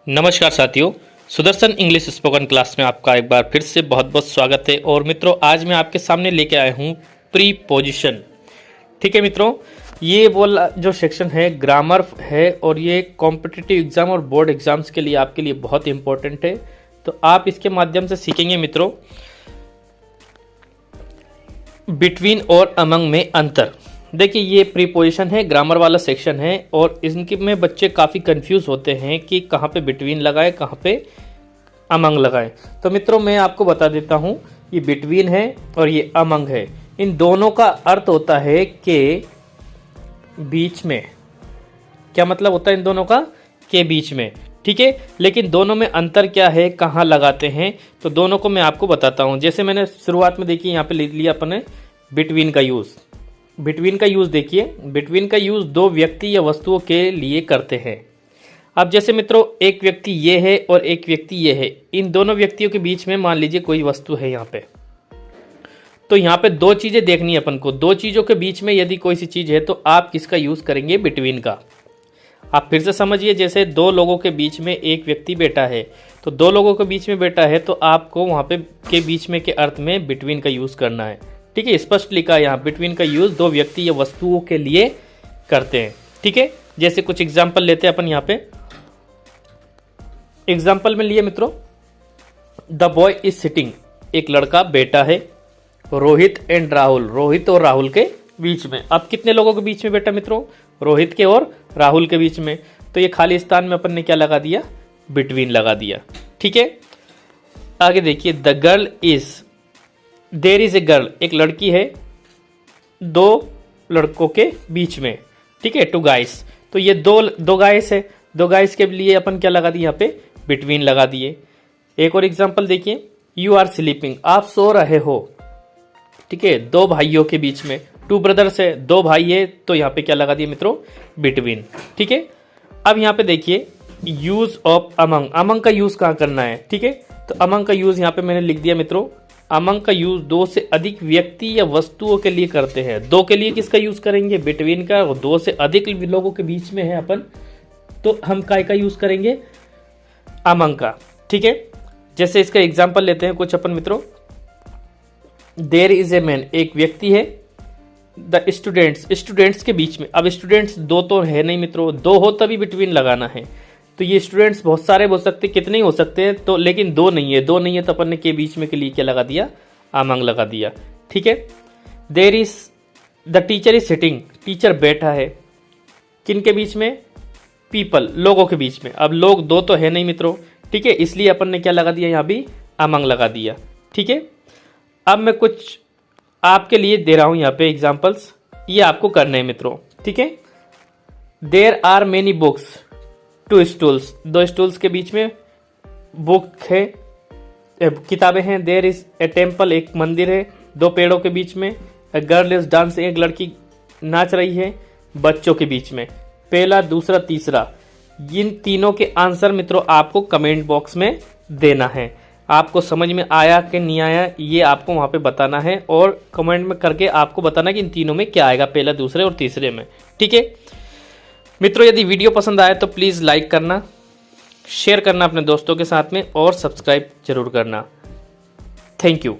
नमस्कार साथियों, Sudarshan English spoken class में आपका एक बार फिर से बहुत बहुत स्वागत है। और मित्रों, आज मैं आपके सामने लेके आया हूँ प्रीपोजिशन। ठीक है मित्रों, ये वाला जो सेक्शन है ग्रामर है और ये कॉम्पिटिटिव एग्जाम और बोर्ड एग्जाम्स के लिए आपके लिए बहुत इंपॉर्टेंट है। तो आप इसके माध्यम से सीखेंगे मित्रों बिटवीन और अमंग में अंतर। देखिए, ये प्रीपोजिशन है, ग्रामर वाला सेक्शन है और इनके में बच्चे काफ़ी कंफ्यूज होते हैं कि कहाँ पे बिटवीन लगाए, कहाँ पे अमंग लगाए। तो मित्रों, मैं आपको बता देता हूँ, ये बिटवीन है और ये अमंग है। इन दोनों का अर्थ होता है कि बीच में। क्या मतलब होता है इन दोनों का? के बीच में। ठीक है, लेकिन दोनों में अंतर क्या है, कहाँ लगाते हैं, तो दोनों को मैं आपको बताता हूँ। जैसे मैंने शुरुआत में देखिए यहाँ पे ले लिया अपने बिटवीन का यूज़। बिटवीन का यूज़ देखिए, बिटवीन का यूज़ दो व्यक्ति या वस्तुओं के लिए करते हैं। अब जैसे मित्रों, एक व्यक्ति ये है और एक व्यक्ति ये है, इन दोनों व्यक्तियों के बीच में मान लीजिए कोई वस्तु है यहाँ पे। तो यहाँ पे दो चीज़ें देखनी है अपन को। दो चीज़ों के बीच में यदि कोई सी चीज़ है तो आप किसका यूज़ करेंगे? बिटवीन का। आप फिर से समझिए, जैसे दो लोगों के बीच में एक व्यक्ति बैठा है, तो दो लोगों के बीच में बैठा है तो आपको वहाँ पे के बीच में के अर्थ में बिटवीन का यूज़ करना है। ठीक है, स्पष्ट लिखा है यहाँ, बिटवीन का यूज़ दो व्यक्ति या वस्तुओं के लिए करते हैं। ठीक है, जैसे कुछ एग्जाम्पल लेते हैं अपन यहाँ पे। एग्जाम्पल में लिए मित्रों, द बॉय इज सिटिंग, एक लड़का बैठा है, रोहित एंड राहुल, रोहित और राहुल के बीच में। अब कितने लोगों के बीच में बैठा मित्रों? रोहित के और राहुल के बीच में। तो ये खाली स्थान में अपन ने क्या लगा दिया? बिटवीन लगा दिया। ठीक है, आगे देखिए, the girl is, there is a girl, एक लड़की है दो लड़कों के बीच में। ठीक है, टू गाइस, तो ये दो गाइस है, दो गाइस के लिए अपन क्या लगा दिए? यहाँ पे बिटवीन लगा दिए। एक और एग्जांपल देखिए, यू आर स्लीपिंग, आप सो रहे हो। ठीक है, दो भाइयों के बीच में, टू ब्रदर्स है, दो भाई है, तो यहाँ पे क्या लगा दिए मित्रों? बिटवीन। ठीक है, अब यहाँ पे देखिए, यूज ऑफ अमंग, अमंग का यूज कहाँ करना है? ठीक है, तो अमंग का यूज यहाँ पे मैंने लिख दिया मित्रों। अमंग का यूज दो से अधिक व्यक्ति या वस्तुओं के लिए करते हैं। दो के लिए किसका यूज करेंगे? बिटवीन का। और दो से अधिक लोगों के बीच में है अपन, तो हम काय का यूज करेंगे? अमंग का। ठीक है, जैसे इसका एग्जाम्पल लेते हैं कुछ अपन मित्रों। देयर इज ए मैन, एक व्यक्ति है, द स्टूडेंट्स, स्टूडेंट्स के बीच में। अब स्टूडेंट्स दो तो है नहीं मित्रों, दो हो तभी बिटवीन लगाना है। तो ये स्टूडेंट्स बहुत सारे हो सकते, कितने ही हो सकते हैं, तो लेकिन दो नहीं है। दो नहीं है तो अपन ने के बीच में के लिए क्या लगा दिया? अमंग लगा दिया। ठीक है, there is, the teacher is sitting, teacher बैठा है, किन के बीच में? पीपल, लोगों के बीच में। अब लोग दो तो है नहीं मित्रों, ठीक है, इसलिए अपन ने क्या लगा दिया? यहाँ भी अमंग लगा दिया। ठीक है, अब मैं कुछ आपके लिए दे रहा हूं यहाँ पे एग्जाम्पल्स, ये आपको करने हैं मित्रों। ठीक है, there are many books, two stools, दो स्टूल्स के बीच में बुक है, किताबें हैं। देयर इज ए टेम्पल, एक मंदिर है, दो पेड़ों के बीच में। ए गर्ल इज डांसिंग, एक लड़की नाच रही है, बच्चों के बीच में। पहला, दूसरा, तीसरा, इन तीनों के आंसर मित्रों आपको कमेंट बॉक्स में देना है। आपको समझ में आया कि नहीं आया, ये आपको वहाँ पे बताना है और कमेंट में करके आपको बताना कि इन तीनों में क्या आएगा, पहला, दूसरे और तीसरे में। ठीक है मित्रों, यदि वीडियो पसंद आए तो प्लीज़ लाइक करना, शेयर करना अपने दोस्तों के साथ में और सब्सक्राइब जरूर करना। Thank you.